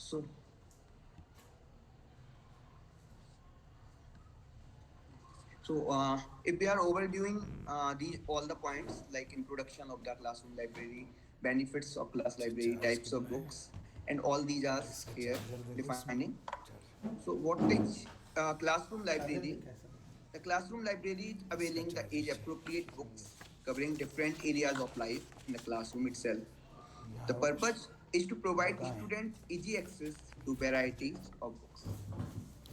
So, if we are overviewing these all the points like introduction of the classroom library, benefits of class library, charge types of कितना है? books, and all these are इसका here charger देखो इसमें। defining. Charger So, what is classroom library? The classroom library is इसका availing the charger age-appropriate books covering different areas of life in the classroom itself. The यहाँ purpose is to यहाँ provide कहाँ है? students easy access to varieties of books.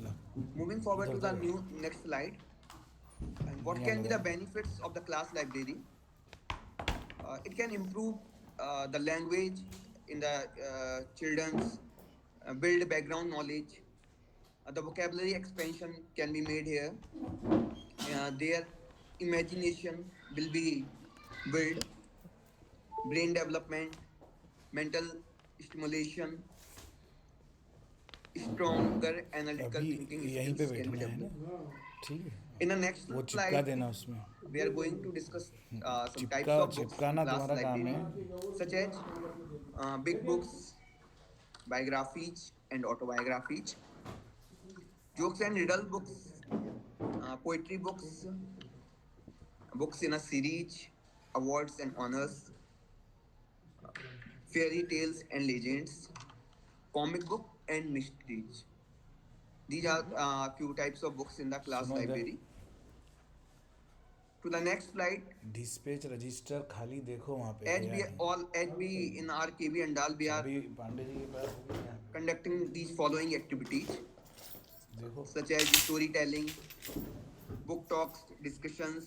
La Moving forward इधर to the उधर है। new next slide, and what नहीं can आने be the देना। benefits of the class library? It can improve the language in the children's, build background knowledge. The vocabulary expansion can be made here. Their imagination will be built, brain development, mental stimulation, stronger analytical अभी thinking यहीं पे skills can be बैठना है ना? developed. ठीक है। In the next वो चिपका slide, देना उसमें। we are going to discuss some types चिपका of books in चिपकाना class तुम्हारा काम है। library, such as big books, biographies, and autobiographies, jokes and riddle books, poetry books, books in a series, awards and honors, fairy tales and legends, comic book and mysteries. These are few types of books in the class सुनो इधर। library. To the next slide, dispatch register खाली देखो वहाँ पे as है या we नहीं। all as we in our KB and all we are चाबी पांडे जी के पास होगी यहाँ पे। conducting these following activities देखो such as storytelling, book talks, discussions,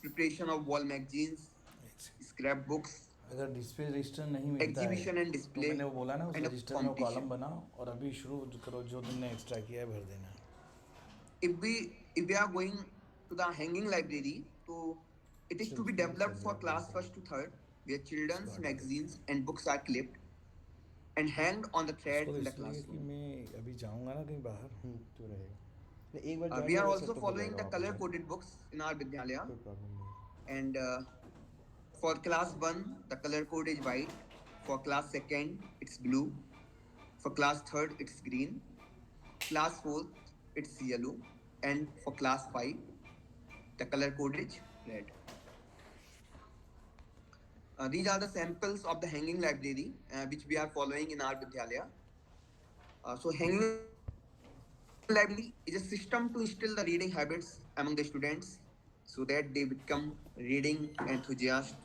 preparation of wall magazines, एक सेकंड। scrapbooks, अगर डिस्प्ले रजिस्टर नहीं मिलता है exhibition and तो मैंने display, वो बोला ना उस and a रजिस्टर में वो कॉलम competition. बनाओ और अभी शुरू करो, जो तुमने एक्स्ट्रा किया है भर देना। If we are going to the hanging library, so it is to be developed for class first to third, where children's magazines and books are clipped and hanged on the उसको threads तो in the इसलिए कि classroom. मैं अभी जाऊँगा ना कहीं बाहर। तो रहेगा नहीं, एक बार ज्वाइन We are करोगे also सेटअप हो following जाएगा the वापस color जाके, coded books in our Vidyalaya, कोई प्रॉब्लम नहीं। and for class 1 the color code is white, for class 2nd it's blue, for class 3rd it's green, class 4th it's yellow, and for class 5 the color code is red. These are the samples of the hanging library which we are following in our Vidyalaya. So hanging library is a system to instill the reading habits among the students so that they become reading enthusiasts.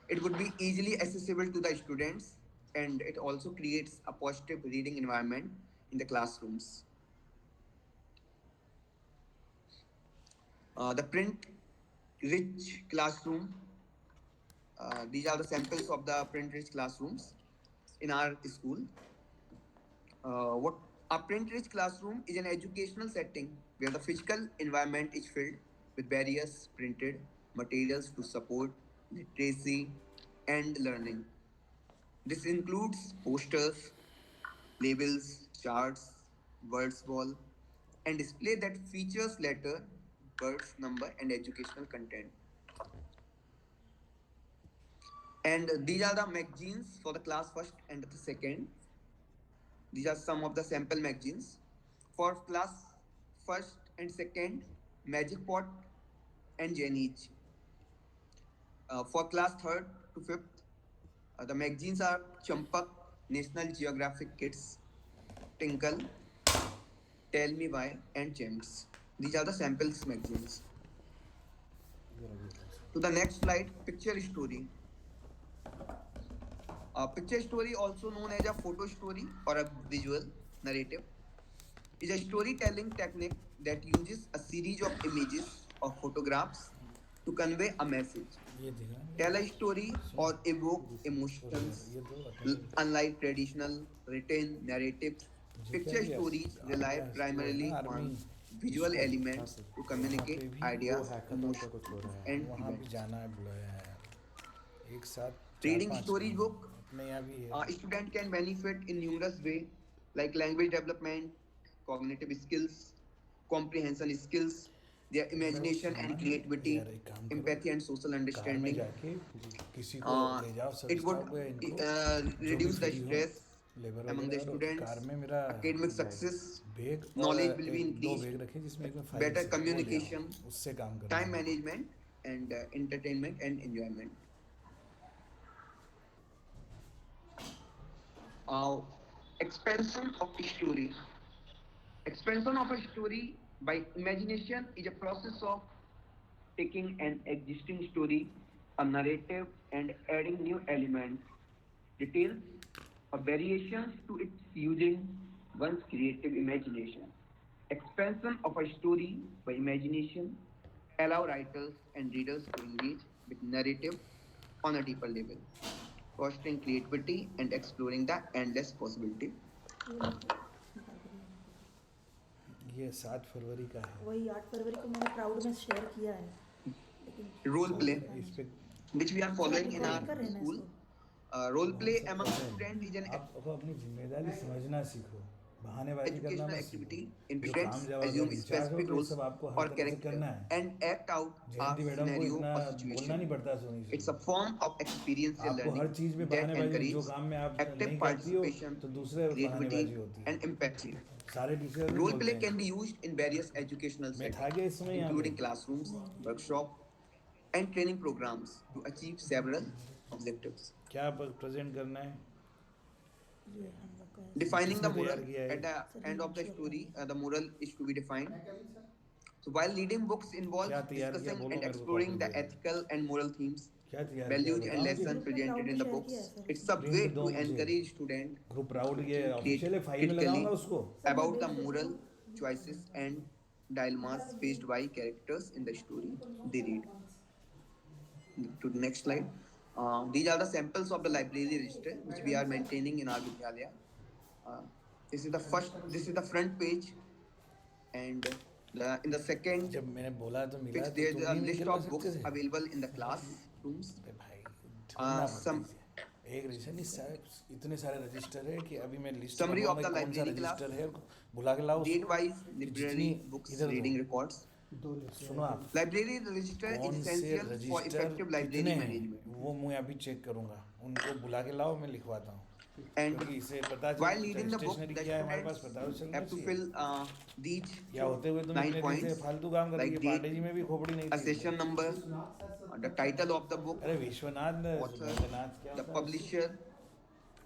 It would be easily accessible to the students, and it also creates a positive reading environment in the classrooms. The print rich classroom. These are the samples of the print rich classrooms in our school. What a print rich classroom is an educational setting where the physical environment is filled with various printed materials to support literacy and learning. This includes posters, labels, charts, words wall, and display that features letter, birds, number, and educational content. And these are the magazines for the class first and the second. These are some of the sample magazines. For class first and second, Magic Pot and Genij. For class third to fifth, the magazines are Champak, National Geographic Kids, Tinkle, Tell Me Why, and Gems. These are the samples magazines. To the next slide, picture story. Picture story, also known as a photo story or a visual narrative, is a storytelling technique that uses a series of images or photographs to convey a message, ये देखा tell a story, सुनो or evoke emotions. ये दो अपने Unlike traditional written narratives, मुझे क्या picture भी stories rely आपका वो है ना primarily army on visual school, हाँ elements सर, to वहाँ पे communicate भी वो ideas, हैकाथॉन का कुछ हो emotions, रहा है। and वहाँ भी events. जाना है बुलाया है यार। एक साथ चार Reading पाँच story काम book, अपने यहाँ भी है। a student can benefit in numerous ways like language development, cognitive skills, comprehension skills, their मेरा imagination and सामान यार creativity, एक काम करो, empathy and social कार में understanding. जाके किसी को ले जाओ, It सर would स्टॉप गए इनको, जो भी reduce the फ्री हो stress लेबर among the वगैरह और students. कार में मेरा Academic success, बैग और knowledge will be एक दो increased, बैग रखे जिसमें एक में फाइल better है, वो ले आओ, communication, उससे काम करना time है। management, and entertainment and enjoyment. Uh, Expansion of story. Expansion of a story by imagination is a process of taking an existing story, a narrative, and adding new elements, details, or variations to it using one's creative imagination. Expansion of a story by imagination allow writers and readers to engage with narrative on a deeper level, fostering creativity and exploring the endless possibility. ये 7 फरवरी का है। वही 8 फरवरी को मैंने crowd में share किया है, लेकिन Role play, इस पे which we are following in record कर our रहे हैं ना school. इसको। Role play among students is an आप अपनी जिम्मेदारी समझना सीखो, बहानेबाजी करना educational मत activity सीखो। in जो which काम जब assume इंचार्ज हो specific तो ये roles सब आपको or हर तरह से character करना है। and act out a Jayanti madam को scenario इतना or बोलना situation. नहीं पड़ता सोनी से। It's a form of experiential आपको हर learning चीज में that बहानेबाजी, जो encourages काम में आप active नहीं करती हो participation, तो दूसरे creativity, बहानेबाजी होती है। and empathy. सारे टीचर भी Role बोलते play हैं। can be used in various educational मैं था क्या इस settings, समय यहाँ including पे? classrooms, workshops, and training programs to achieve several objectives. क्या प्रेजेंट करना है? ये हम लोग का है। Defining the किसने moral तैयार किया है? at the end of the story, the moral is to be defined. So while reading books involves क्या तैयार किया? discussing बोलो and मेरे को exploring copy the they. ethical and moral themes, क्या तैयार values किया and बताओ lessons मुझे। presented in the share books, किया है sir. it's a Print way दो to मुझे। encourage students ग्रुप प्राउड ये to ऑफिशियल है, फाइल में critically लगाऊंगा उसको। about the moral choices and dilemmas faced by characters in the story they read. To the next slide. These are the samples of the library register which we are maintaining in our Vidyalaya. This is the front page, and in the second जब मैंने बोला तो मिला page तो there is तुम a नहीं list निकलवा of सकते books थे। available in the classrooms. अरे भाई ढूंढना some- पड़ती है। एक रजिस्टर नहीं साहब, इतने सारे रजिस्टर है कि अभी मैं लिस्ट Summary of the कौन सा library class, रजिस्टर है बुला के लाओ उसको। Date-wise library जितनी- books इधर reading records. सुनो आप, Library register is कौन से essential for रजिस्टर effective कितने library हैं management. वो मैं अभी चेक करूंगा, उनको बुला के लाओ, मैं लिखवाता हूँ। And क्योंकि इसे पता while चल reading the book, stationery the क्या है हमारे पास students पता चलना have to चाहिए। fill these या होते हुए तुम 9 इतने दिन से points, फालतू काम कर रही like है। पांडे जी में भी खोपड़ी नहीं a थी। session number, the title of the book, अरे विश्वनाथ author, रंगनाथ क्या the होता है? publisher,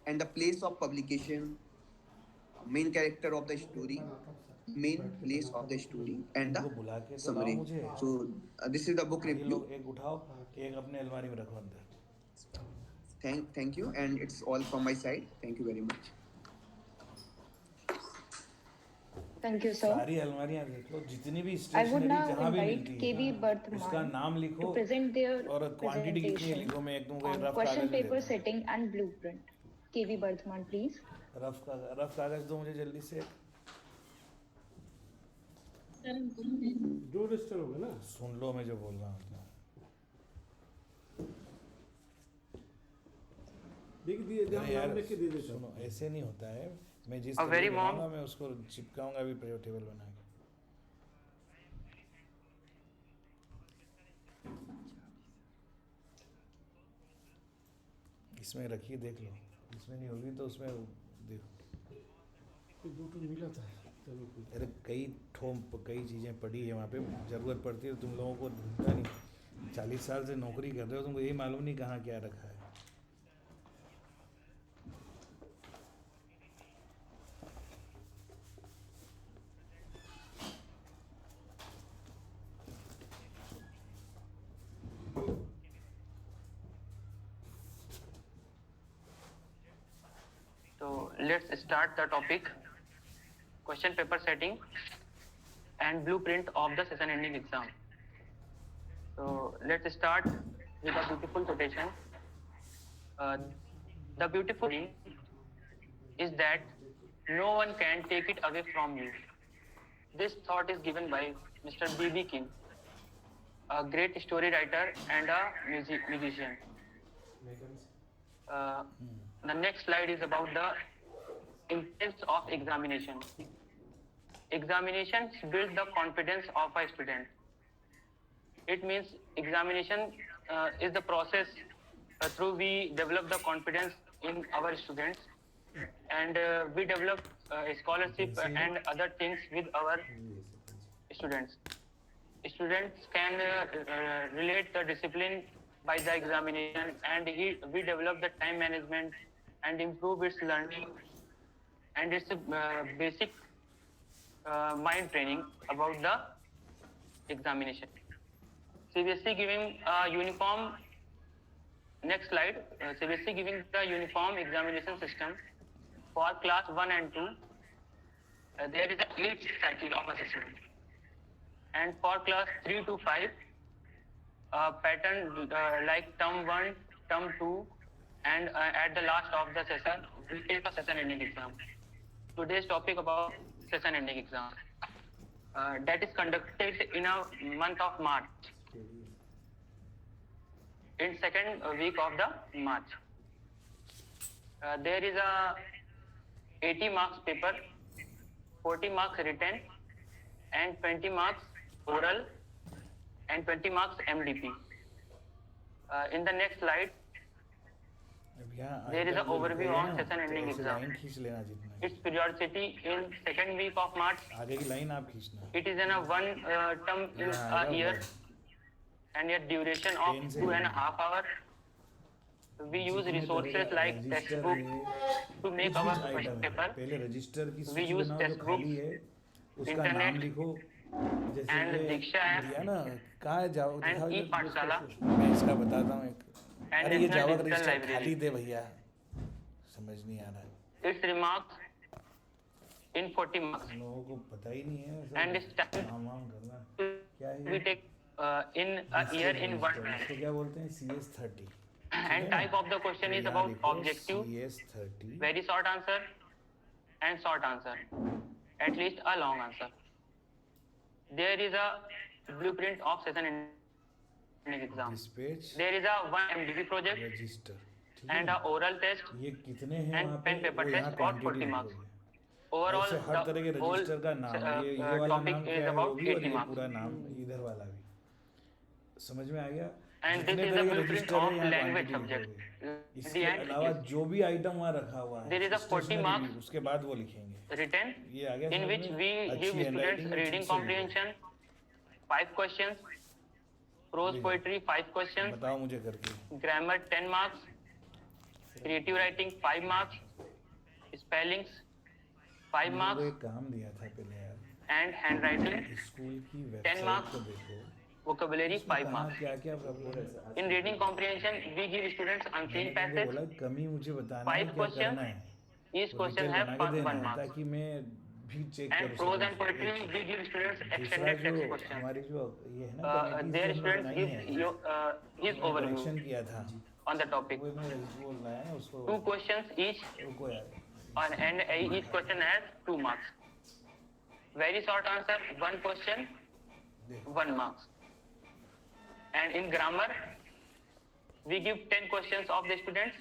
and the place of publication, main character of the story, main place of the story, and उनको बुला के the तो लाओ summary. मुझे। So this is the book ये review. लोग एक उठाओ, एक अपने अलमारी में रखो अंदर। Thank you, and it's all from my side. Thank you very much. Thank you, sir. सारी अलमारियां देख लो, जितनी भी I would स्टेशनरी now जहाँ भी invite मिलती KB है Bardhaman उसका नाम to लिखो present their और क्वांटिटी कितनी है presentation लिखो। मैं एक दूंगा on रफ question कागज में paper देता setting and blueprint. KB Bardhaman, please. हूँ। रफ कागज दो मुझे जल्दी से। दो रजिस्टर होगा ना। सुन लो मैं जो बोल रहा हूँ। देख दिए अरे नाम यार लिख के दे देता हूँ। सुनो, ऐसे नहीं होता है। मैं जिस A very तरह warm- बनाऊंगा मैं उसको चिपकाऊंगा अभी टेबल बना के। इसमें रखिए देख लो, इसमें नहीं होगी तो उसमें देखो। फिर दो टू मिला था चलो कोई। अरे कई चीज़ें पड़ी है वहाँ पे, ज़रूरत पड़ती है तो तुम लोगों को ढूंढता नहीं। 40 साल से नौकरी कर रहे हो, तुमको यही मालूम नहीं कहाँ क्या रखा है। So let's start the topic, question paper setting and blueprint of the session ending exam. So let's start with a beautiful quotation. The beautiful thing is that no one can take it away from you. This thought is given by Mr. B.B. King, a great story writer and a musician. The next slide is about the importance of examination. Examinations build the confidence of a student. It means examination is the process through we develop the confidence in our students and we develop a scholarship and other things with our students. Students can relate the discipline by the examination, and we develop the time management and improve its learning and its basic mind training about the examination. CBSE giving uniform. Next slide. CBSE giving the uniform examination system for class 1 and 2. There is a 8 cycle of assessment, and for class 3 to 5, pattern like term 1, term 2, and at the last of the session, we take a session ending exam. Today's topic about session ending exam. That is conducted in a month of March. In second week of the March. There is a 80 marks paper, 40 marks written, and 20 marks oral, and 20 marks MDP. In the next slide, there is an overview on session ending exam. Line खींच लेना जितना Its periodicity in second week of March. आगे की line आप खींचना It is in a one term in a year, and a duration of 2.5 hours. We use resources like textbook to make our question paper. पहले register की We सूची use बनाओ जो textbook, खाली है उसका internet, नाम लिखो जैसे and ये Diksha app, दिया ना कहाँ है जाओ and दिखाओ ये e-पाठशाला, मैं इसका बताता हूँ एक and अरे ये National जावा का Digital रजिस्टर Library. खाली दे भैया समझ नहीं आ रहा है Its remarks in 40 marks. लोगों को पता ही नहीं है And सब style काम वाम करना क्या है we ये? take in a year in one time. इसको क्या बोलते हैं CS30 And type of the question is about objective, CS30 very short answer, and short answer, at least a long answer. There is a blueprint of session ending exam. dispatch There is a one MDP project register and a oral test. ये कितने हैं and वहाँ pen पे paper वो यहाँ test और 40 quantity marks. लिखोगे। Overall, ऐसे हर तरह के the whole रजिस्टर का नाम ये वाला topic नाम क्या is है वो about भी और 80 ये marks. पूरा नाम इधर वाला भी समझ में आ गया And this जितने is तरह the के blueprint रजिस्टर हैं of यहाँ language quantity subject. लिखोगे। The इसके end अलावा is जो भी आइटम वहाँ रखा हुआ है There is a 40 stationery marks भी, उसके बाद वो लिखेंगे written, ये आ गया in समझ which में? we अच्छी give students handwriting में reading ठीक से comprehension, 5 questions, prose लिखो। poetry 5 questions, बताओ मुझे करके grammar 10 marks, creative writing 5 marks, spellings 5 मेरे को marks, एक काम दिया था पहले यार and handwriting स्कूल की 10 वेबसाइट marks, को देखो vocabulary 5 marks. क्या क्या प्रॉब्लम है In reading comprehension, we give students unseen मैंने passage. बोला कमी मुझे बताना है 5 क्या questions. करना है Each वो question detail have बना के देना 1 है mark. ताकि मैं भी चेक And कर prose and सकूं poetry, we give students दूसरा extended text जो questions. हमारी जो ये है ना committees Their जो हमने students बनाई give है his overview correction किया था on the topic. वो मैं वो लाया है उसको 2 questions each, रुको यार and each question has 2 marks. Very short answer, 1 question, 1 marks. And in grammar, we give 10 questions of the students.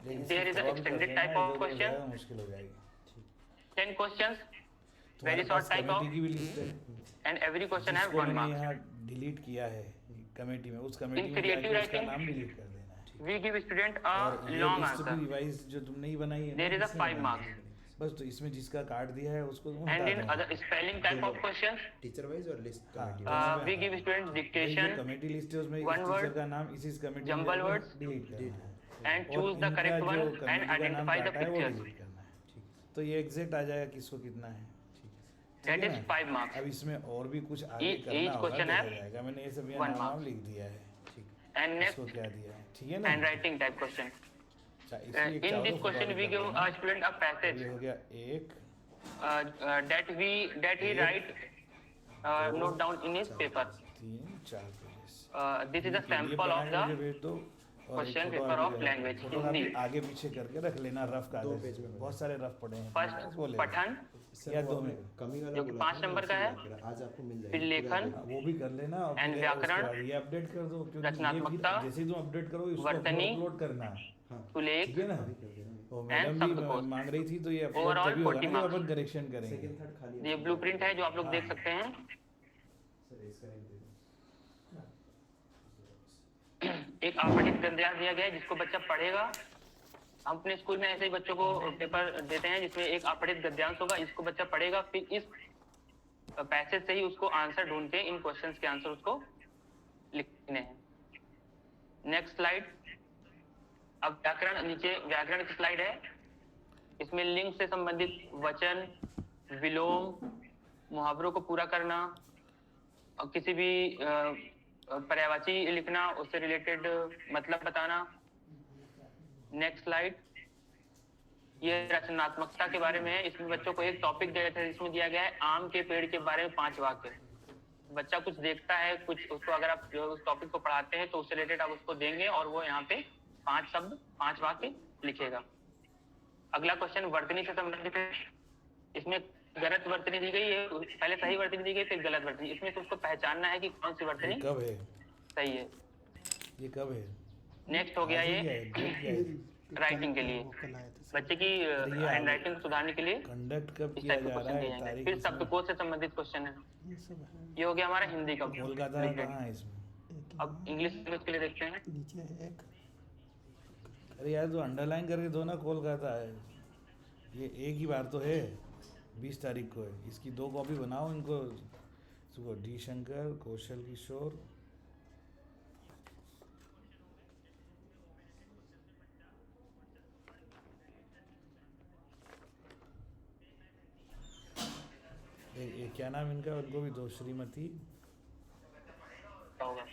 लेकिन There is इसको an solve extended करना type है, of तो question. ज़्यादा मुश्किल हो जाएगी 10 questions, तुम्हारे very short pass type of, committee की भी लिस्ट है and every question has जिसको 1 मैंने mark. यहाँ डिलीट किया है कमेटी में उस कमेटी में creative जाके उसका writing, नाम डिलीट कर देना है We give student और a ये long लिस्ट भी answer. रिवाइज जो तुमने ही बनाई है There is a किसने 5 बनाई marks. है? बस तो इसमें जिसका काट दिया है उसको तुम And हटा in देना other spelling type of questions, teacher wise और लिस्ट हाँ, committee we give students dictation committee list है उसमें इस one टीचर word, का नाम इसी कमेटी jumble words, डिलीट करना है and और choose the इनका correct जो one कमेटी and का नाम identify the काटा है, वो pictures. delete करना है तो ये एग्जैक्ट आ जाएगा किसको कितना है ठीक That है is ना? 5 marks. अब इसमें और भी कुछ आगे Each करना होगा question देखा have जाएगा मैंने ये सब 1 यहाँ नाम marks. लिख दिया है ठीक And इसको next, क्या दिया है ठीक है ना handwriting type question. अच्छा, इसलिए In चारों this question, forward we कर give देना। a student a passage ये हो गया एक that he write, note down in his paper. 3-4 pages This is a sample of the question paper of language, Hindi. आगे पीछे करके रख लेना रफ कागज पेज में बहुत सारे रफ पड़े हैं First, वो ले पठन, या 2 में कमी वाला जो कि बोला 5 था, नंबर वो का है, फिर आज आपको मिल फिर जाएगा लेखन, वो भी कर लेना और And फिर व्याकरण, उसके बाद ये अपडेट कर दो क्योंकि ये रचनात्मकता, फिर जैसे ही तुम अपडेट करोगे उसको वर्तनी, अपलोड करना सुलेख, ठीक है ना तो And मैडम भी शब्दकोश. मांग रही थी तो ये अपलोड Overall तभी होगा 40 ना जब marks. अपन करेक्शन करेंगे सेकंड थर्ड खाली ये ब्लूप्रिंट है जो आप लोग देख सकते हैं. सर इसका एक दे दो एक आपत्तित ग्रंथालय दिया गया है जिसको बच्चा पढ़ेगा हम अपने स्कूल में ऐसे ही बच्चों को पेपर देते हैं जिसमें एक अपठित गद्यांश होगा, इसको बच्चा पढ़ेगा, फिर इस पैसेज से ही उसको आंसर ढूंढ के इन क्वेश्चंस के आंसर उसको लिखने हैं। Next slide. अब व्याकरण, नीचे व्याकरण की स्लाइड है। इसमें लिंग से संबंधित वचन, विलोम, मुहावरों को पूरा करना और किसी भी पर्यायवाची लिखना, उससे रिलेटेड मतलब बताना। Next slide. ये रचनात्मकता के बारे में है। इसमें बच्चों को एक टॉपिक दिया था जिसमें दिया गया है आम के पेड़ के बारे में 5 वाक्य। बच्चा कुछ देखता है, कुछ उसको अगर आप उस टॉपिक को पढ़ाते हैं तो उससे रिलेटेड आप उसको देंगे और वो यहाँ पे 5 शब्द 5 वाक्य लिखेगा। अगला क्वेश्चन वर्तनी से संबंधित है। इसमें गलत वर्तनी दी गई है, पहले सही वर्तनी दी गई फिर गलत वर्तनी। इसमें तो उसको पहचानना है कि कौन सी वर्तनी कब है, सही है। ये कब है? नेक्स्ट हो गया ये राइटिंग के लिए, बच्चे की हैंड राइटिंग को सुधारने के लिए कंडक्ट कब इस किया टाइप के जा रहा क्वेश्चन दिए है, जाएंगे। तारीख फिर इसमें? शब्दकोश से संबंधित क्वेश्चन है। ये हो गया हमारा हिंदी का। कोलकाता कहाँ है इसमें? अब इंग्लिश लैंग्वेज के लिए देखते हैं। नीचे एक अरे यार तो अंडरलाइन करके दो ना, कोलकाता है। ये एक ही बार तो है, 20 तारीख को है। इसकी 2 कॉपी बनाओ इनको। सुबह डी शंकर, कौशल किशोर। ये क्या नाम इनका, उनको भी दो, श्रीमती। होगा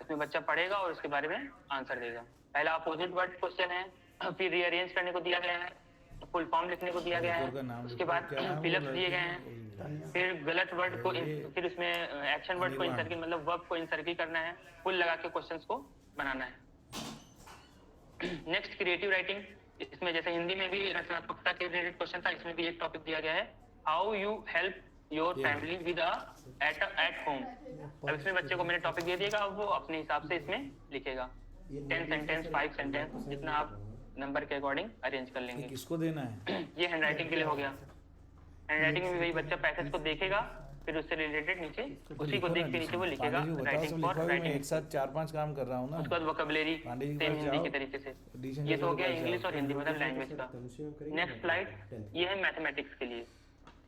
इसमें बच्चा पढ़ेगा और उसके बारे में आंसर देगा। पहला अपोजिट वर्ड क्वेश्चन है, फिर रीअरेंज करने को दिया गया है, फुल फॉर्म लिखने को दिया गया है, उसके बाद फिलअप्स दिए गए हैं, फिर गलत वर्ड को फिर उसमें एक्शन वर्ड को इंसर्ट, मतलब वर्ब को इंसर्ट करना है, फुल लगा के क्वेश्चंस को बनाना है। Next creative writing. इसमें जैसे हिंदी में भी रचनात्मकता के रिलेटेड क्वेश्चन था, इसमें भी एक टॉपिक दिया गया है, how you help your family with at home. अब इसमें बच्चे को मैंने टॉपिक दे दिएगा, अब वो अपने हिसाब से इसमें लिखेगा 10 सेंटेंस 5 सेंटेंस, जितना आप नंबर के अकॉर्डिंग अरेंज कर ये लेंगे। किसको देना है? ये हैंड राइटिंग के लिए हो गया। हैंड राइटिंग में भी वही बच्चा पैसेज को देखेगा, फिर उससे रिलेटेड नीचे उसी को देख के नीचे वो लिखेगा राइटिंग फॉर राइटिंग। एक साथ 4-5 काम कर रहा हूँ ना। उसके बाद वोकैबुलरी पांडे जी के सेम पास हिंदी जाओ, के तरीके से। एडिशन ये तो हो गया के पास इंग्लिश जाओ। और हिंदी मतलब लैंग्वेज का। नेक्स्ट स्लाइड, ये है मैथमेटिक्स के लिए।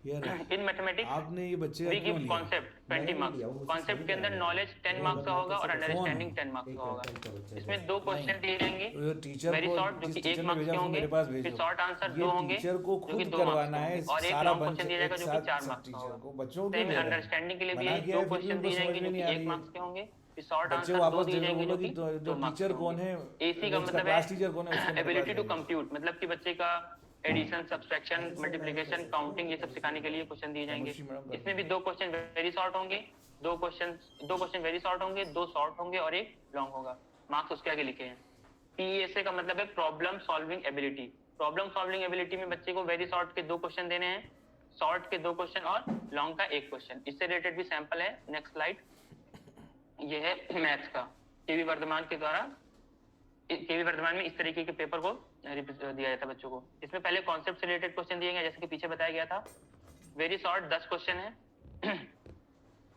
यार इन मैथमेटिक्स आपने ये बच्चे का वी क्यों गिव लिया? Concept 20 marks. कॉन्सेप्ट के अंदर नॉलेज 10 मार्क्स का होगा और अंडरस्टैंडिंग 10 मार्क्स का होगा। इसमें 2 क्वेश्चन दिए जाएंगे, तो टीचर वेरी को, शॉर्ट जो जिस कि टीचर 1 ने मार्क्स भेजा के उसको होंगे, मेरे पास फिर भेजो। शॉर्ट आंसर ये 2 होंगे टीचर को जो कि खुद 2 मार्क्स करवाना के है, होंगे, और एक सारा लॉन्ग बंच क्वेश्चन दिया जाएगा एक जो कि साथ 4 मार्क्स का टीचर होगा। को, बच्चों को सेम क्यों दे रहे हो? अंडरस्टैंडिंग के लिए भी बना यही के 2 फिर भी क्वेश्चन उनको दिए जाएंगे समझ में जो नहीं कि आ 1 रही मार्क्स है। के होंगे, फिर शॉर्ट बच्चे आंसर 2 वापस दिए दे जाएंगे जो बोलो कि कि 2 जो मार्क्स टीचर के कौन होंगे। है, एसी का उसका मतलब क्लास टीचर कौन है, उसको है मेरे एबिलिटी पास टू भेजो। कंप्यूट, मतलब कि बच्चे का एडिशन, सब्सट्रैक्शन, मल्टीप्लिकेशन, काउंटिंग ये सब सिखाने के लिए क्वेश्चन दिए जाएंगे। इसमें भी 2 क्वेश्चन वेरी शॉर्ट होंगे, 2 क्वेश्चन वेरी शॉर्ट होंगे, 2 शॉर्ट होंगे और 1 लॉन्ग होगा। मार्क्स उसके आगे लिखे हैं। पीएसए का मतलब है problem solving ability. Problem solving ability में बच्चे को वेरी शॉर्ट के 2 क्वेश्चन देने हैं, शॉर्ट के 2 क्वेश्चन और लॉन्ग का 1 क्वेश्चन। इससे रिलेटेड भी सैंपल है। नेक्स्ट स्लाइड, ये है मैथ्स का। केवी वर्धमान के द्वारा, केवी वर्धमान में इस तरीके के पेपर को दिया जाता है बच्चों को। इसमें पहले कॉन्सेप्ट से रिलेटेड क्वेश्चन दिए गए, जैसे कि पीछे बताया गया था। वेरी शॉर्ट 10 क्वेश्चन है।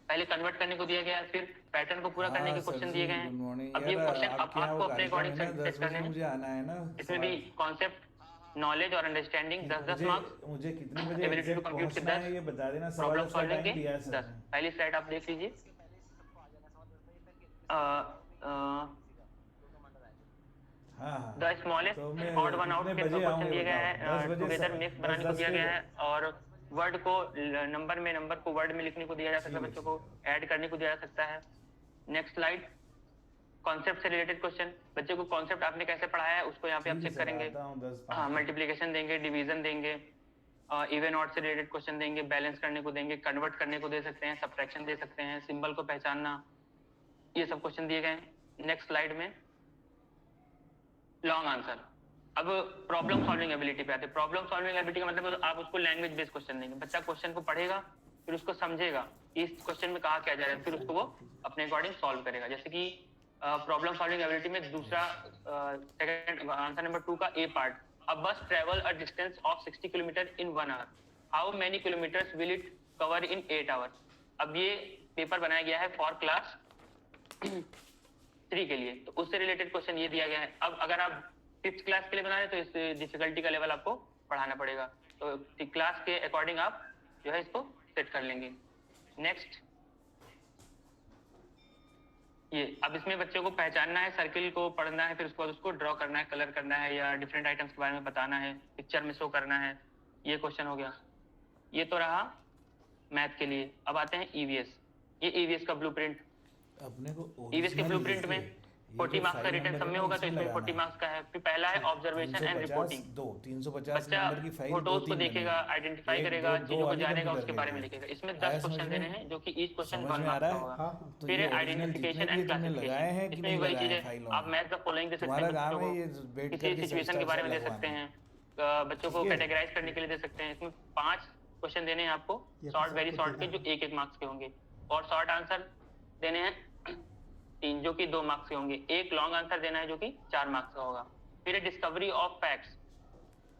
पहले कन्वर्ट करने को दिया गया है, फिर पैटर्न को पूरा करने के क्वेश्चन दिए गए हैं। अब ये क्वेश्चन आपको अपने अकॉर्डिंग सेट करने हैं। मुझे आना है ना। इसमें भी कॉन्सेप्ट, नॉलेज और अंडरस्टैंडिंग 10-10 मार्क्स, मुझे कितने बजे एबिलिटी टू एग्जैक्ट कंप्यूट के पहुंचना 10, है ये बता देना। सवाल प्रॉब्लम का सॉल्विंग टाइम के दिया है 10। सर। पहली स्लाइड आप देख लीजिए। हाँ द स्मॉलेस्ट तो मैं ऑड वन आउट कितने के बजे क्वेश्चन आऊंगा दिए गए बताओ? 10 हैं, बजे टुगेदर से- मिक्स बनाने को 10 दिया गया बजे। है, और वर्ड को नंबर को वर्ड में लिखने को दिया जा सकता है, बच्चों को ऐड करने को दिया जा सकता है। नेक्स्ट स्लाइड, कॉन्सेप्ट से रिलेटेड क्वेश्चन। बच्चे को कॉन्सेप्ट आपने कैसे पढ़ाया है उसको यहाँ पे आप चेक करेंगे। हाँ, मल्टीप्लिकेशन देंगे, डिवीजन देंगे, इवन ऑड से रिलेटेड क्वेश्चन देंगे, बैलेंस करने को देंगे, कन्वर्ट करने को दे सकते हैं, सब्ट्रैक्शन दे सकते हैं, सिंबल को पहचानना, ये सब क्वेश्चन दिए गए हैं। नेक्स्ट स्लाइड में लॉन्ग आंसर। अब प्रॉब्लम सॉल्विंग एबिलिटी पे आते हैं। प्रॉब्लम सॉल्विंग एबिलिटी का मतलब आप उसको लैंग्वेज बेस्ड क्वेश्चन देंगे। बच्चा क्वेश्चन को पढ़ेगा, फिर उसको समझेगा इस क्वेश्चन में कहा क्या जा रहा है, फिर उसको वो अपने अकॉर्डिंग सॉल्व करेगा। जैसे कि प्रॉब्लम सॉल्विंग एबिलिटी में दूसरा सेकंड आंसर नंबर 2 का ए part, a bus travel a distance of 60 kilometre in 1 hour, how many kilometres will it cover in 8 hours. अब ये पेपर बनाया गया है फॉर क्लास 3 के लिए, तो उससे रिलेटेड क्वेश्चन ये दिया गया है। अब अगर आप 5th क्लास के लिए बना रहे तो इस डिफिकल्टी का लेवल आपको बढ़ाना पड़ेगा। तो क्लास के अकॉर्डिंग आप जो है इसको सेट कर लेंगे। नेक्स्ट, ये अब इसमें बच्चे को पहचानना है, सर्किल को पढ़ना है, फिर उसके बाद उसको ड्रॉ करना है, कलर करना है या डिफरेंट आइटम्स के बारे में बताना है, पिक्चर में शो करना है। ये क्वेश्चन हो गया। ये तो रहा मैथ के लिए। अब आते हैं ईवीएस। ये ईवीएस का ब्लूप्रिंट। अपने को ईवीएस के original ब्लूप्रिंट में लिखे। ये 40 जो मार्क्स का फाइल रिटर्न नंबर सब है में ना, होगा तो इसमें इसमें 40 लगाना मार्क्स का है। फिर पहला है ऑब्जर्वेशन एंड रिपोर्टिंग। 350 बच्चा नंबर की फाइल फोटोज को 2-3 देखेगा, बनेगी। आइडेंटिफाई एक, करेगा, दो चीजों को वाली जानेगा, कंप्यूटर उसके के बारे में लिए। लिखेगा। इसमें आया 10 समझ क्वेश्चन में? देने हैं जो कि ईच क्वेश्चन समझ 1 में आ मार्क्स रहा का है? होगा। हाँ हाँ तो फिर ये है ओरिजिनल आइडेंटिफिकेशन जितने एंड भी तुमने लगाए हैं क्लासिफिकेशन। कि इसमें नहीं वही लगाए चीज हैं है, फाइलों आप में? मैथ द फॉलोइंग दे सकते तुम्हारा हैं काम बच्चों है ये को, बैठ किसी करके सिचुएशन के बारे में दे लगवाना। सकते हैं, बच्चों को ठीक है? कैटेगराइज करने के लिए दे सकते हैं। इसमें 5 क्वेश्चन देने हैं आपको, ये शॉर्ट तो वेरी सबको शॉर्ट के, देना जो 1-1 मार्क्स के होंगे, और शॉर्ट आंसर देने हैं 3 जो कि 2 मार्क्स के होंगे। एक लॉन्ग आंसर देना है जो कि 4 मार्क्स का होगा। फिर है डिस्कवरी ऑफ फैक्ट्स।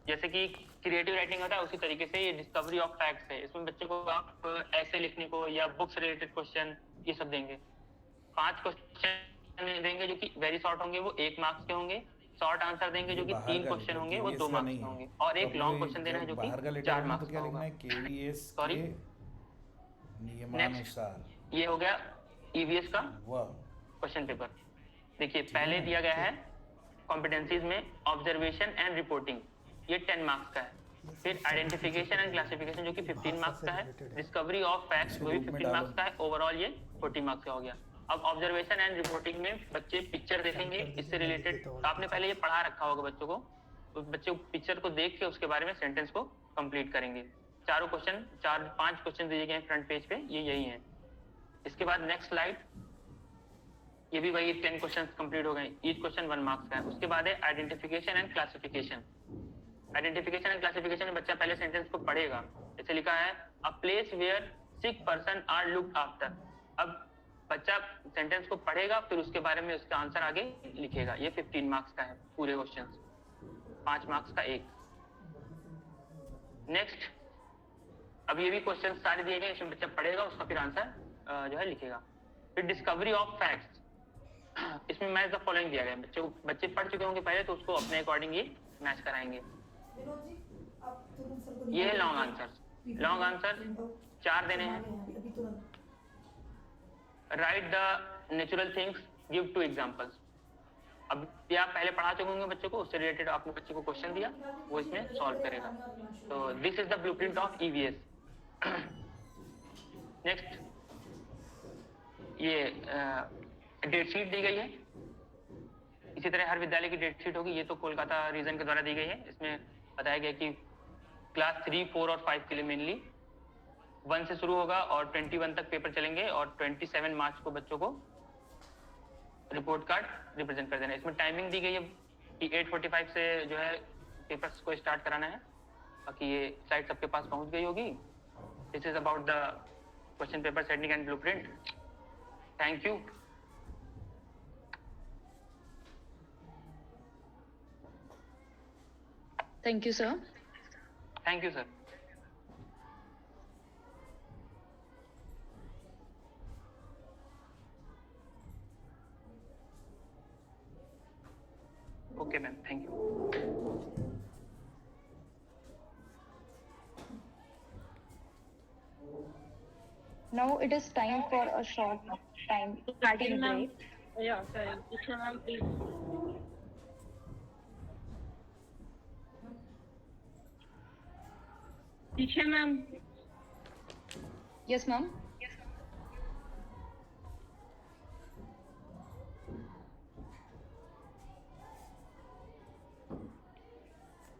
जैसे कि क्रिएटिव राइटिंग होता है उसी तरीके से ये डिस्कवरी ऑफ फैक्ट्स है। इसमें बच्चे को आप ऐसे लिखने को या बुक्स रिलेटेड क्वेश्चन ये सब देंगे। 5 क्वेश्चन देंगे जो कि वेरी शॉर्ट होंगे, वो 1 मार्क्स के होंगे। शॉर्ट आंसर देंगे जो कि बाहर 3 का क्वेश्चन लिखना है, होंगे, वो KVS 2 का मार्क्स नहीं के है। होंगे, और तो एक अपने लॉन्ग क्वेश्चन देना है जब जो कि बाहर का लेटर 4 लिखना है तो मार्क्स क्या का लिखना होगा। है? KVS Sorry? के नियमानुसार। ये हो गया ईवीएस का वाह, क्वेश्चन पेपर। देखिए पहले दिया गया है कॉम्पिटेंसीज में ऑब्जर्वेशन एंड रिपोर्टिंग, ये 10 मार्क्स का है। फिर आइडेंटिफिकेशन एंड क्लासिफिकेशन जो कि 15 मार्क्स का है। डिस्कवरी ऑफ फैक्ट्स वो भी 15 मार्क्स का है। ओवरऑल ये 40 मार्क्स का हो गया। अब ऑब्जर्वेशन एंड रिपोर्टिंग में बच्चे पिक्चर देखेंगे, इससे रिलेटेड आपने पहले ये पढ़ा रखा होगा बच्चों को, तो बच्चे पिक्चर को देख के उसके बारे में सेंटेंस को कंप्लीट करेंगे। चारों क्वेश्चन 4-5 क्वेश्चन दिए गए हैं फ्रंट पेज पे, ये यही है। इसके बाद नेक्स्ट स्लाइड, ये भी वही 10 क्वेश्चन कंप्लीट हो गए, ईच क्वेश्चन 1 मार्क्स का है। उसके बाद है identification and classification. Identification and classification में बच्चा पहले सेंटेंस को पढ़ेगा। जैसे लिखा है a place where sick person are looked after. अब बच्चा सेंटेंस को पढ़ेगा, फिर उसके बारे में उसका आंसर आगे लिखेगा। ये 15 मार्क्स का है पूरे क्वेश्चन, 5 मार्क्स का एक। नेक्स्ट, अब ये भी क्वेश्चन सारे दिए गए, इसमें बच्चा पढ़ेगा, उसका फिर आंसर जो है लिखेगा। फिर डिस्कवरी ऑफ फैक्ट्स, इसमें मैच द फॉलोइंग दिया गया है। बच्चे पढ़ चुके होंगे पहले, तो उसको अपने अकॉर्डिंग ये मैच कराएंगे। विनोद जी, आप तुरंत सर को ये है निकाल लॉन्ग दीजिए। आंसर। लॉन्ग आंसर 4 देने हैं। अभी तुरंत। Right the natural things, give 2 examples. अब ये आप पहले पढ़ा चुके होंगे बच्चों को, उससे रिलेटेड आपने बच्चे को क्वेश्चन दिया, वो इसमें सॉल्व करेगा। तो this is the blueprint of EVS. Next, ये डेट शीट दी गई है। इसी तरह हर विद्यालय की डेट शीट होगी। ये तो कोलकाता रीजन के द्वारा दी गई है। इसमें बताया गया कि क्लास 3, 4 और 5 के लिए मेनली 1 से शुरू होगा और 21 तक पेपर चलेंगे, और 27 मार्च को बच्चों को रिपोर्ट कार्ड रिप्रेजेंट कर देना है। इसमें टाइमिंग दी गई है कि 8:45 से जो है पेपर्स को स्टार्ट कराना है। बाकी ये स्लाइड सबके पास पहुंच गई होगी। This is about the question paper setting and blueprint. Thank you. Thank you, sir. Thank you sir. Okay ma'am, thank you. Now it is time for a short time tea break. Yeah, sorry. Teacher ma'am, please. Teacher ma'am, Yes, ma'am.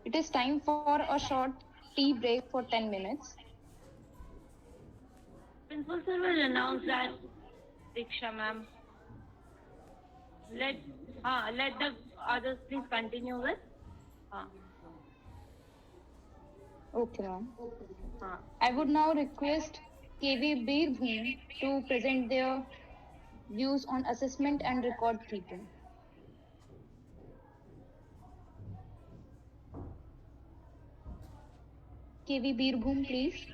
It is time for a short tea break for 10 minutes. principal sir will announce that. Diksha ma'am. Let the others please continue with. Okay, ma'am. हाँ. I would now request KV Birbhum to present their views on assessment and record keeping. KV Birbhum, please.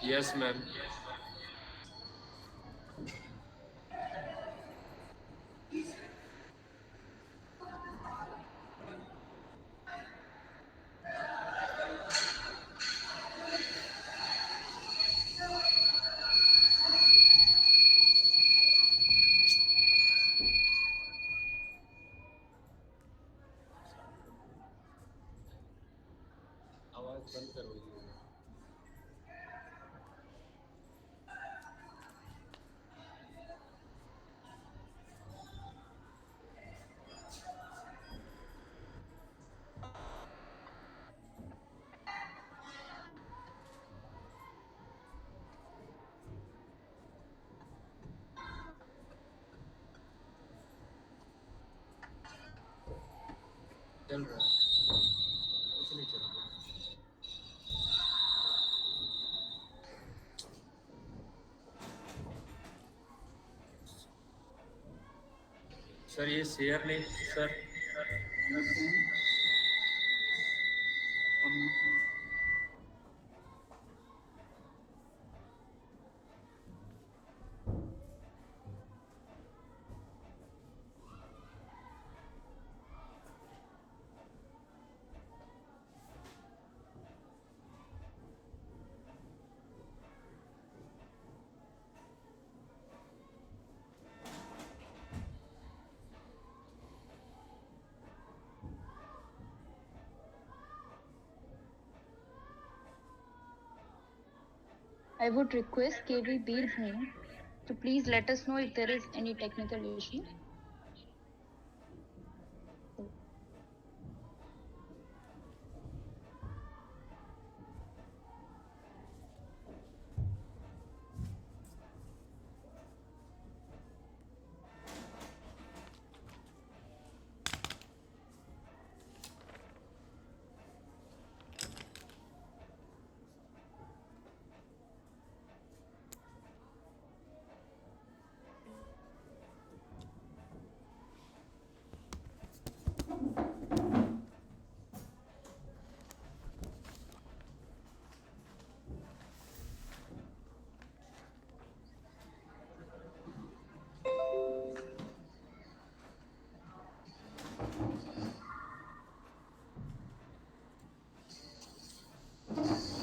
Yes, ma'am. बंद करो ये। चल रहा है, कुछ नहीं चल रहा। सर ये शेयर नहीं sir, I would request KV Birbhum to please let us know if there is any technical issue.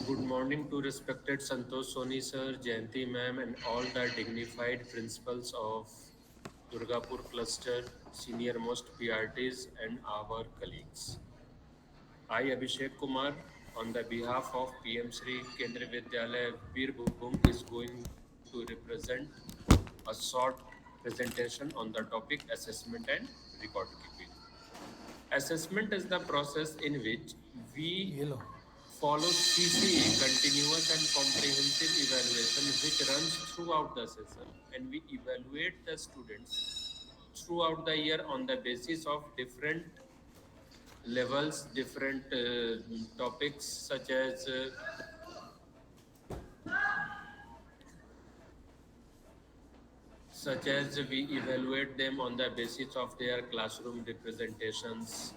Good morning to respected Santosh Soni sir, Jayanti ma'am, and all the dignified principals of Durgapur cluster, senior most PRTs, and our colleagues. I, Abhishek Kumar, on the behalf of PM Shri Kendriya Vidyalaya Birbhum, is going to represent a short presentation on the topic assessment and record keeping. Assessment is the process in which we ये लो follow CCE, continuous and comprehensive evaluation, which runs throughout the session, and we evaluate the students throughout the year on the basis of different levels, different topics such as we evaluate them on the basis of their classroom representations,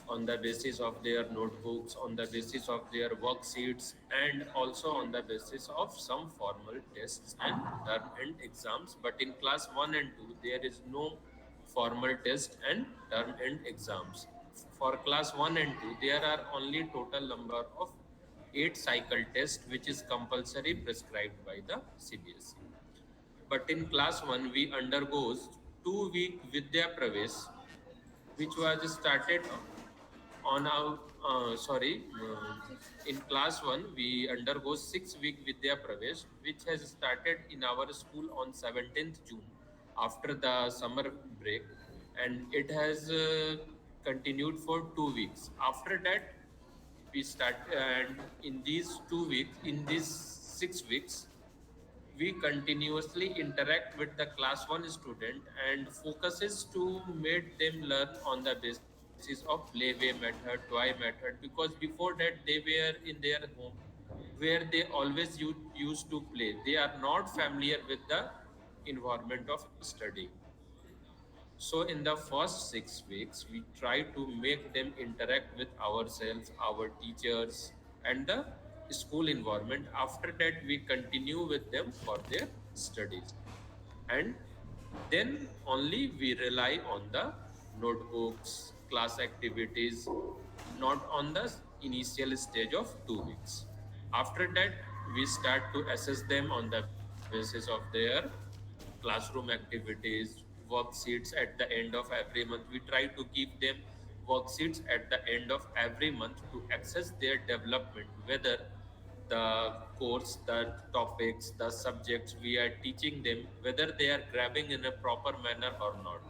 on the basis of their notebooks, on the basis of their worksheets, and also on the basis of some formal tests and term end exams. But in class 1 and 2, there is no formal test and term end exams. For class 1 and 2, there are only total number of 8 cycle tests, which is compulsory prescribed by the CBSE. But in class 1, we undergoes 2-week Vidya Pravesh, which was started on our in class 1 we undergo 6-week Vidya Pravesh, which has started in our school on 17th June after the summer break, and it has continued for 2 weeks. After that we start, and in these 2 weeks, in these 6 weeks, we continuously interact with the class 1 student and focuses to make them learn on the basis of playway method, toy method, because before that they were in their home where they always used to play. They are not familiar with the environment of study. So in the first 6 weeks, we try to make them interact with ourselves, our teachers, and the school environment. After that, we continue with them for their studies. And then only we rely on the notebooks, class activities, not on the initial stage of 2 weeks. After that, we start to assess them on the basis of their classroom activities, worksheets at the end of every month. We try to keep them worksheets at the end of every month to assess their development, whether the course, the topics, the subjects we are teaching them, whether they are grabbing in a proper manner or not.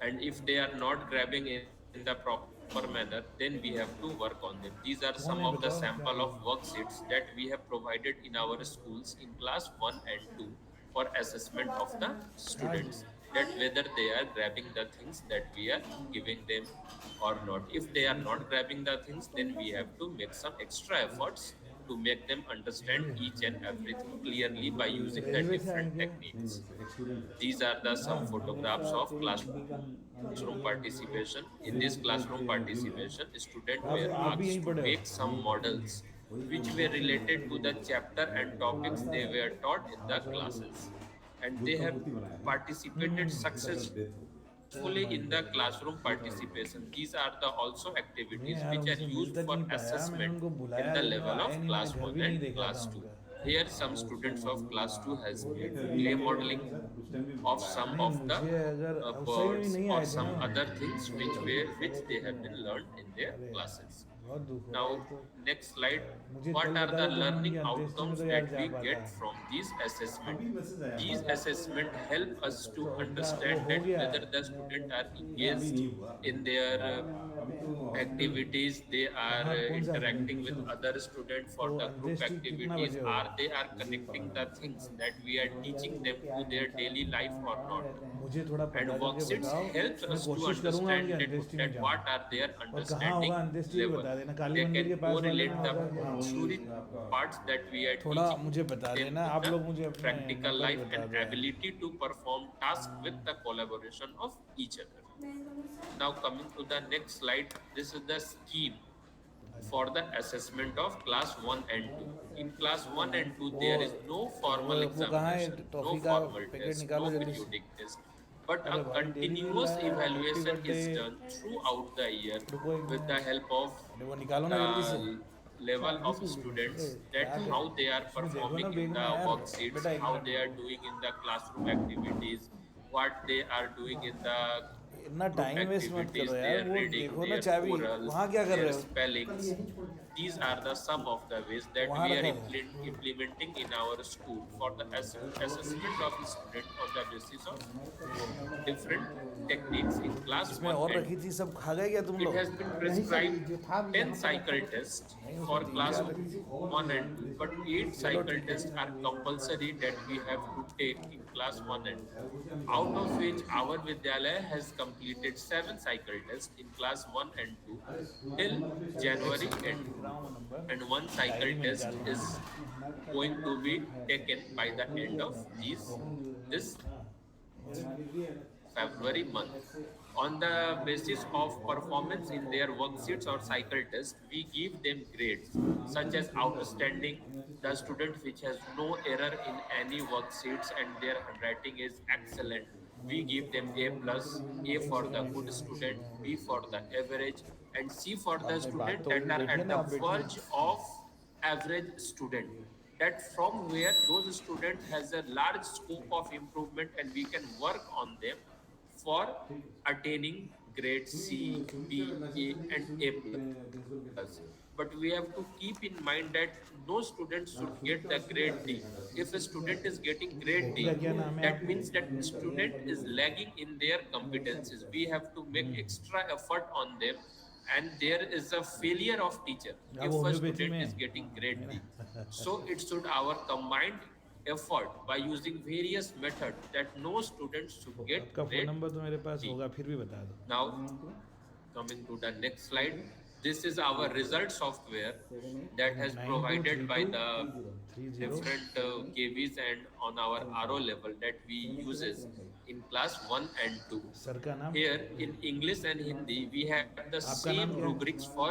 And if they are not grabbing in the proper manner, then we have to work on them. These are some of the कौन है sample of बताओ क्या है? worksheets that we have provided in our schools in class 1 and 2 for assessment of the students, that whether they are grabbing the things that we are giving them or not. If they are not grabbing the things, then we have to make some extra efforts to make them understand each and everything clearly by using the railway से different आएंगे techniques. These are the some photographs of classroom participation. In this classroom participation, students were आप भी asked यहीं to पढ़े हो? make some models which were related to the chapter and topics they were taught in the classes. And they have participated successfully in the classroom participation. These are the also activities यार, which are उनसे used मिल तक for नहीं पाया, मैंने assessment उनको in बुलाया, the लेकिन level आए of नहीं, class मैंने घर 1 भी नहीं and देखा class था 2. उनका। Here some students of class 2 has made clay modeling of some of the मुझे अगर उस साइड में birds नहीं or आए थे some ना, other things which they have been learned in their classes. बहुत दुख हो Now, रहा है तो next slide. मुझे What कल are बता the दो तो मैं learning उनकी अंत्येष्टि में outcomes तो यार that जा we पाता। get from these assessment? These assessment help us to तो understand हो that गया whether the student are engaged in their activities, they are हाँ, कौन सा interacting with other students for तो the group अंत्येष्टि कितना activities, बजे होगा? are they are connecting the things that we are teaching them to their daily life or not. मुझे थोड़ा पता And करके worksheets बताओ, helps मैं us to कोशिश करूंगा understand उनकी that, अंत्येष्टि में that जाऊं। what are their और कहाँ understanding होगा अंत्येष्टि भी level. बता देना, काली They मंदिर के can पास वाले correlate में the होगा क्या? theory parts that we are थोड़ा teaching मुझे बता them देना, with आप the लोग मुझे अपने practical नंबर life बता and दो। ability to perform tasks with the collaboration of each other. Now coming to the next slide, this is the scheme for the assessment of class 1 and 2. In class 1 and 2, there is no formal वो कहाँ है? examination, no toffee का formal packet test, निकालो no जल्दी से। periodic test, but अरे a भाई, daily मिल continuous रहा है, evaluation happy is birthday. done throughout the year रुको एक with the help of अरे वो निकालो ना जल्दी से। the level of students, that how they are performing in the worksheets, how they are doing in the classroom activities, what they are doing in the इतना time waste मत activities, करो they यार, are वो reading, देखो ना their चाबी, orals, वहाँ क्या कर their रहे हो? spellings. These are the some of the ways that वहाँ we are रखा है। implementing in our school for the assessment of student on the basis of different techniques in class इसमें 1 और and रखी थी, सब खा गए क्या तुम it लोग? has been prescribed 10 cycle tests for class 1 and 2, but 8 cycle tests are compulsory that we have to take in class 1 and 2, out of which our Vidyalaya has completed 7 cycle tests in class 1 and 2 till January end, and 1 cycle test is going to be taken by the end of this February month. On the basis of performance in their worksheets or cycle test, we give them grades such as outstanding, the student which has no error in any worksheets and their handwriting is excellent. We give them A plus, A for the good student, B for the average, and C for the student that are at the verge of average student. That from where those student has a large scope of improvement and we can work on them for attaining grade C, B, A and A plus. But we have to keep in mind that no student should get the grade D. If a student is getting grade D, that means that student is lagging in their competencies. We have to make extra effort on them, and there is a failure of teacher if a student is getting grade D. So it should our combined effort by using various methods that no student should get आपका phone grade number तो मेरे पास D. होगा, फिर भी बता दो। Now, coming to the next slide, this is our result software that has provided by the different KVs and on our RO level that we uses in class 1 and 2. Sir का नाम? Here in English and Hindi, we have the आपका same नाम क्या है? rubrics for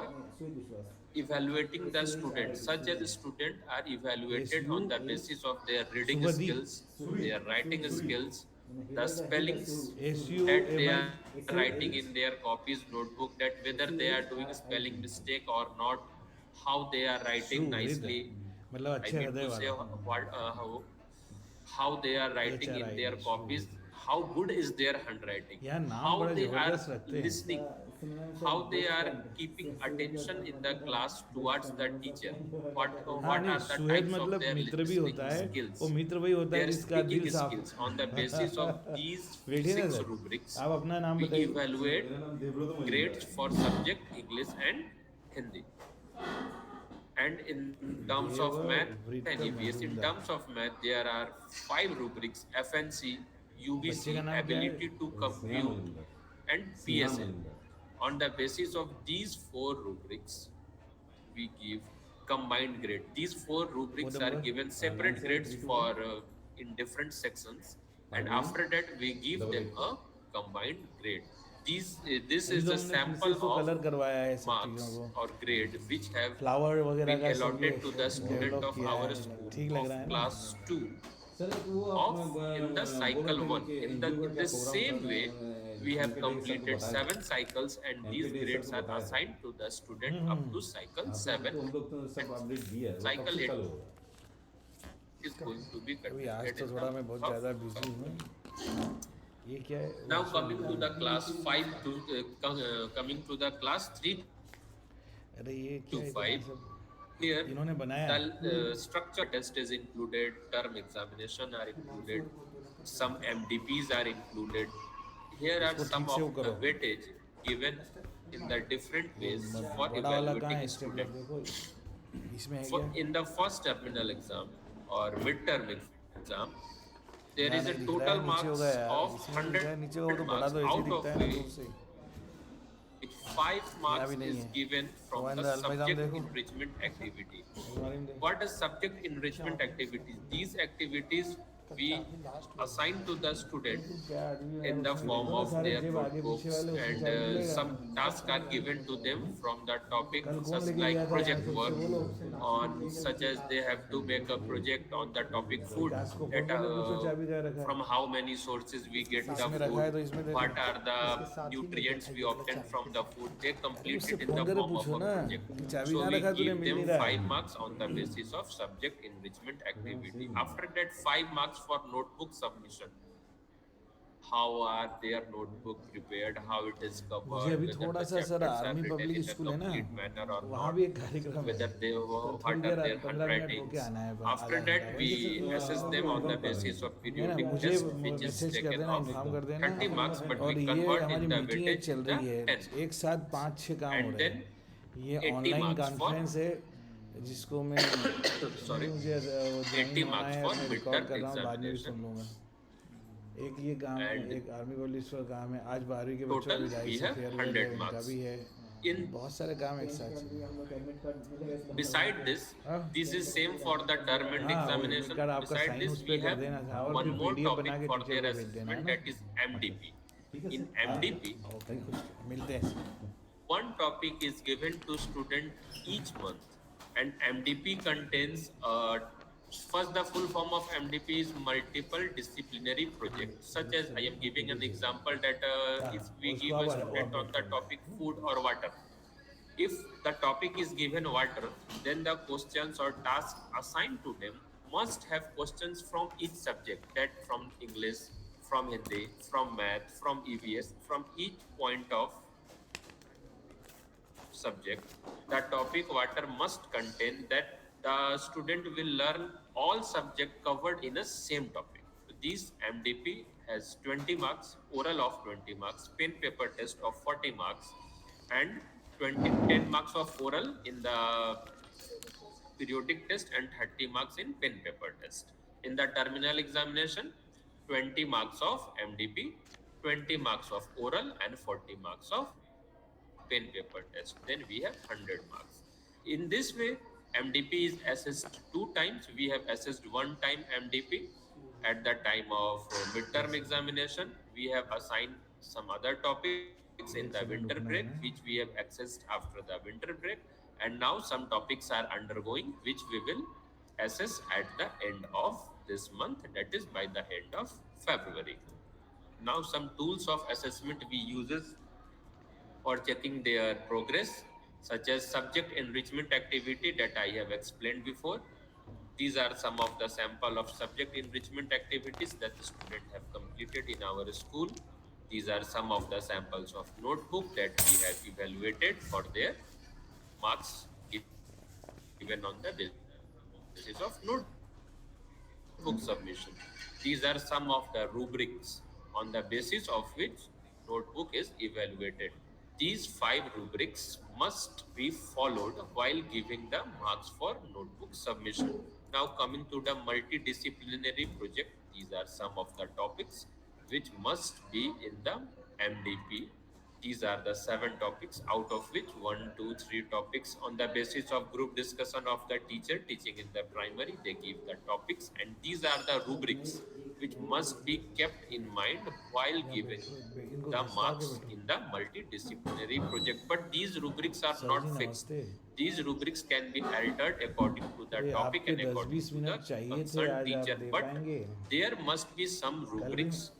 evaluating the students. Such as students are evaluated on the basis of their reading Subhadip. skills, their writing skills, the spellings SU that they are writing in their copies notebook, that whether they are doing spelling mistake or not, how they are writing nicely. मतलब I अच्छे mean हृदय to say वाला। what, how they are writing in their copies, how good is their handwriting, यार नाम how बड़ा they are जबरदस्त रखते हैं। listening, how they are keeping attention in the class towards the teacher, what हाँ नहीं, are the सुहेद types of मतलब their मित्र भी listening होता है, skills, वो मित्र वही होता है their जिसका दिल speaking साफ skills. On the basis of these बैठिए ना 6 सर, rubrics, आप अपना नाम we बताइए। evaluate grades for subject English and Hindi. And in terms of math and EVS, in terms of math, there are 5 rubrics: FNC, बच्चे UBC, का नाम क्या है? ability to compute, and PSL. On the basis of these 4 rubrics, we give combined grade. These 4 rubrics What are number? given separate grades for in different sections, and after that we give them a combined grade. This अभी is तो the हमने sample इसको colour of करवाया है सब marks चीज़ों को, or grade which have flower वगैरह been का सब allotted to the ये student डेवलप of किया our है, school ठीक लग of रहा है ना? class 2 सर एक वो of आपने in the cycle 1. In the same way, we have completed 7 cycles, and these grades are assigned to the student up to cycle 7. हम लोग तो सब अपडेट दिया है, वो Cycle कब से 8 चालू होगा? is going to be अभी आज conducted तो in थोड़ा the मैं बहुत month of ज़्यादा बिजी हूँ। ये क्या है? Now coming to the class 5 to coming to the class 3 अरे ये to क्या है? 5. सब Here, इन्होंने बनाया है। the structure test is included, term examination are included, some MDPs are included. Here are इसको some ठीक से वो of the करो। weightage given in the different ways for बड़ा वाला कहाँ है? evaluating stapler student. देखो, इसमें है For क्या? in the first terminal exam or mid-term exam, there यहाँ is a नहीं दिख रहा total है, नीचे marks होगा यार, of इसमें नहीं दिख रहा है, 100 नीचे का वो तो बड़ा marks, तो ऐसे out दिखता of है ना which दूर से। 5 marks भी नहीं is है। given वो from अंदर the अलमीरा में subject देखो। enrichment activity. अलमारी में देखो। What is subject enrichment activities? These activities we assign to the student in the form of their notebooks, and some tasks are given to them from the topic such like project work on, such as they have to make a project on the topic food, that from how many sources we get the food, what are the nutrients we obtain from the food. They complete it in the form of a project. So we give them 5 marks on the basis of subject enrichment activity. After that, 5 marks for notebook submission. How are their notebook prepared? How it is covered? मुझे अभी whether थोड़ा the सा sir chapters are army written public in a school है ना, complete manner or वहाँ not, भी एक कार्यक्रम है, whether they तो what थोड़ी are there their 15 minute handwritings. होके आना है After आधा that, घंटा। we assess them on the basis of है ना, periodic मुझे test, which is मैसेज कर taken देना, off इन्फॉर्म कर देना। 30 marks, but और we ये convert हमारी in the मीटिंग एक weightage चल in the रही है, 10. एक साथ 5-6 काम हो And रहे then हैं। ये 80 ऑनलाइन marks for- कॉन्फ्रेंस है जिसको मैं Sorry, मुझे वो 80 ज्वाइन होना marks है, for मैं midterm रिकॉर्ड कर रहा हूँ, बाद में भी examination. सुन लूँगा। एक ये काम है, And एक आर्मी पुलिस का काम है, आज 12वीं के बच्चों total का विदाई we से have फेयरवेल है, 100 उनका marks. भी है। In बहुत सारे काम एक साथ चल रहे हैं। beside this, हाँ? this is same for the term and हाँ, वो examination. कार्ड आपका Beside साइन this, उस पे we कर have देना था और one फिर more PDF topic बना के for टीचर their को भेज देना है assessment, ना। that is MDP. In MDP, okay, मिलते हैं। one topic is given to student each month, and MDP contains first, the full form of MDP is multiple disciplinary projects, such as I am giving an example that if we give a student on the topic food or water. If the topic is given water, then the questions or tasks assigned to them must have questions from each subject, that from English, from Hindi, from math, from EVS, from each point of subject. The topic water must contain that the student will learn all subject covered in a same topic. So this MDP has 20 marks, oral of 20 marks, pen paper test of 40 marks, and 10 marks of oral in the periodic test and 30 marks in pen paper test. In the terminal examination, 20 marks of MDP, 20 marks of oral, and 40 marks of pen paper test. Then we have 100 marks. In this way, MDP is assessed 2 times. We have assessed 1 time MDP at the time of midterm examination. We have assigned some other topics in the winter break, which we have assessed after the winter break. And now some topics are undergoing, which we will assess at the end of this month, that is by the end of February. Now some tools of assessment we uses for checking their progress, such as subject enrichment activity that I have explained before. These are some of the sample of subject enrichment activities that the student have completed in our school. These are some of the samples of notebook that we have evaluated for their marks given on the basis of notebook submission. These are some of the rubrics on the basis of which notebook is evaluated. These 5 rubrics must be followed while giving the marks for notebook submission. Now, coming to the multidisciplinary project, these are some of the topics which must be in the MDP. These are the 7 topics, out of which 1, 2, 3 topics on the basis of group discussion of the teacher teaching in the primary. They give the topics, and these are the rubrics which must be kept in mind while giving इनको the घुसा के marks बैठो। in the multidisciplinary project. But these rubrics are sir not ji fixed. नमस्ते। These rubrics can be altered according to the अरे topic आपके and according 10-20 to the minute चाहिए थे, concerned आज आप teacher. दे But पाएंगे? there must be some rubrics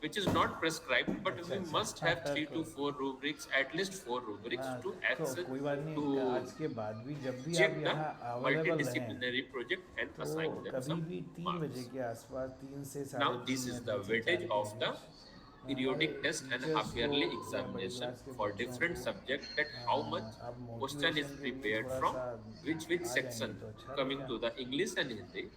which is not prescribed, but we must have 3 to 4 rubrics, at least 4 rubrics हाँ, to तो access कोई बात नहीं, to आज के बाद भी जब भी check आप the यहाँ अवेलेबल रहें multidisciplinary project and तो assign them कभी some भी 3 marks. बजे के आसपास 3 से Now 3:30 this is या the 3 से weightage 4 of the के periodic beach. test and teachers half-yearly को या बड़े examination क्लास के for बच्चों different को, subjects, that how much आप question is motivation के लिए prepared थोड़ा from सा which आ section. जाएंगे तो अच्छा Coming रहेगा। to the English and Hindi.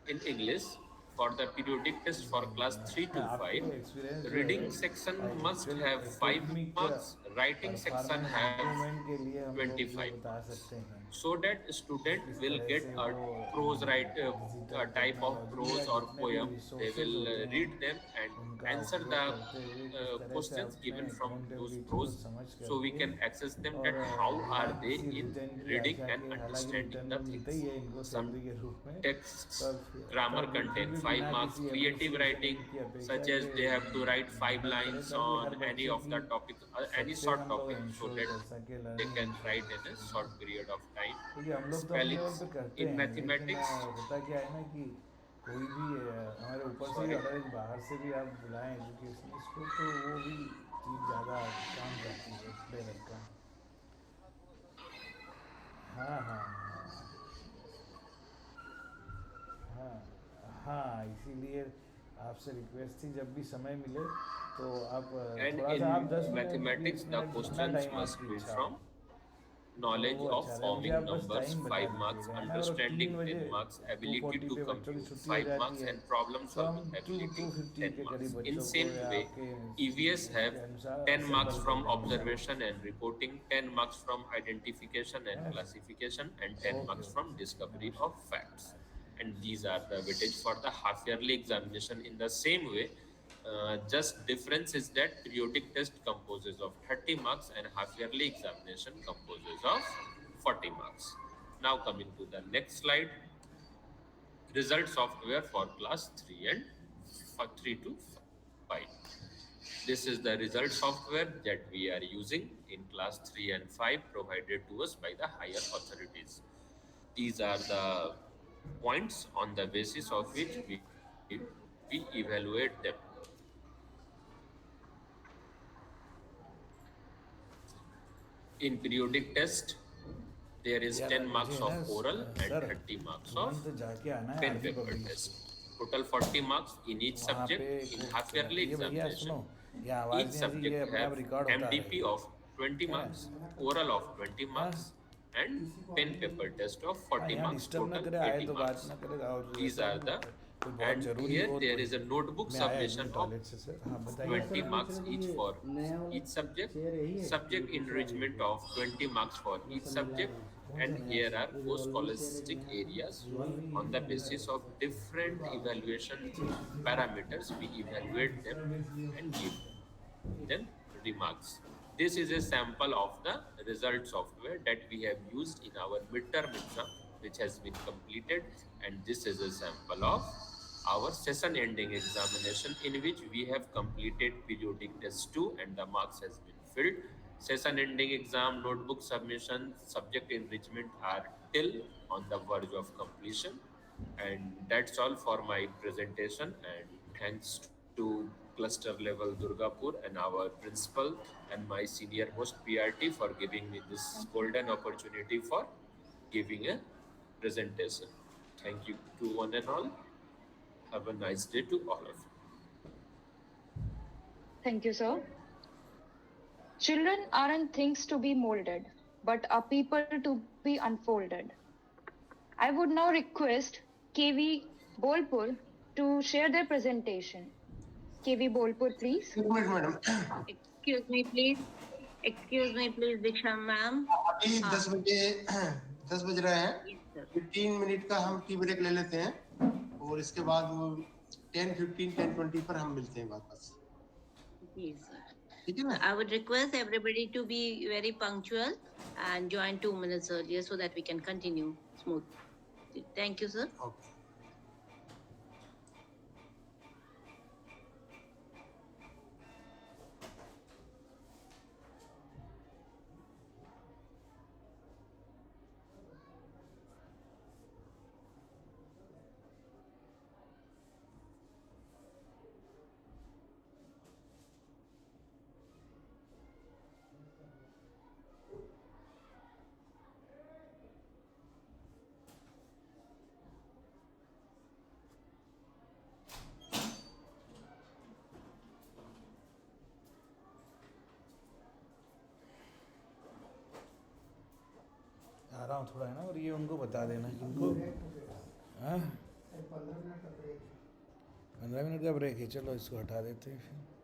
In English, for the periodic test for class 3 to आपको 5, experience reading section must have 5 marks, writing section have के लिए हम लोग ये 25 बता marks, सकते हैं so that student will get a prose a type of prose or poem. They will read them and answer the questions given from those prose, so we can access them that how are they in reading and understanding the things. Some texts grammar contain 5 marks. Creative writing, such as they have to write 5 lines on any of the topic, any short topic, so that they can write in a short period of time. क्योंकि हम लोग तो अपने Spellings level पे करते in हैं, mathematics. लेकिन होता क्या है ना कि कोई भी हमारे ऊपर से भी अगर बाहर से भी आप बुलाएं एजुकेशनिस्ट को तो वो भी चीज़ ज़्यादा काम करती है उस लेवल का। हाँ हाँ हाँ हाँ, इसीलिए आपसे रिक्वेस्ट थी जब भी समय मिले तो आप And थोड़ा in सा आप 10 मिनट mathematics, 20 the मिनट जितना questions टाइम must आपकी be इच्छा from हो। knowledge वो of अच्छा forming रहेगा, आप बस numbers, टाइम बता 5 marks, दीजिएगा, है ना? और understanding 3 बजे 10 marks, ability 2:40 to पे बच्चों की compute छुट्टी हो 5 जाती marks, है, and problem तो हम solving 2 ability 2:50 10 के marks. करीब In बच्चों same को या way, आपके EVS have के अनुसार 10 marks असेंबल from कर देंगे। observation and reporting, 10 marks from identification and Yes. classification, and 10 Okay, marks okay. from discovery of facts. And these are the weightage for the half-yearly examination. In the same way, just difference is that periodic test composes of 30 marks and half-yearly examination composes of 40 marks. Now coming to the next slide, result software for class 3 and 3 to 5. This is the result software that we are using in class 3 and 5 provided to us by the higher authorities. These are the points on the basis of which we evaluate them. In periodic test, there is यार, 10 marks मुझे of ना, oral and sir, 30 marks of तुरंत जाके आना है pen Aarti paper public test. Total 40 marks in each वहाँ subject. पे In को- half-yearly ये भैया सुनो, examination, ये आवाज़ each नहीं आ रही, ये subject अपने आप have रिकॉर्ड होता MDP है। of 20 marks, oral of 20 marks, and pen paper test of 40 यहाँ marks. डिस्टर्ब ना Total करे, आए 80 तो बात marks. ना करेगा और These are the, कोई बहुत and जरूरी here हो there तो- is a notebook मैं आया submission नहीं of टॉयलेट से सर, हाँ बताइए। 20 marks each for each subject, subject enrichment of 20 marks for each subject, and here are post-scholastic areas. On the basis of different evaluation parameters, we evaluate them and give them remarks. This is a sample of the result software that we have used in our midterm exam, which has been completed, and this is a sample of our session ending examination, in which we have completed periodic test 2 and the marks has been filled. Session ending exam, notebook submission, subject enrichment are till on the verge of completion. And that's all for my presentation, and thanks to cluster level Durgapur and our principal and my senior most PRT for giving me this golden opportunity for giving a presentation. Thank you to one and all. Have a nice day to all of you. Thank you, sir. Children aren't things to be molded, but are people to be unfolded. I would now request KV Bolpur to share their presentation. KV Bolpur, please. एक minute madam, Excuse me, please. Excuse me, please, Diksha ma'am. अभी 10 बज रहे हैं. Yes, sir. 15 minute का हम tea break ले लेते हैं और इसके बाद वो 10:15 10:20 पर हम मिलते हैं वापस. Yes, sir. ठीक है ना? I would request everybody to be very punctual and join 2 minutes earlier so that we can continue smooth. Thank you, sir. Okay. आ रहा हूँ थोड़ा है ना, और ये उनको बता देना कि उनको 15 मिनट का ब्रेक है. चलो इसको हटा देते हैं फिर.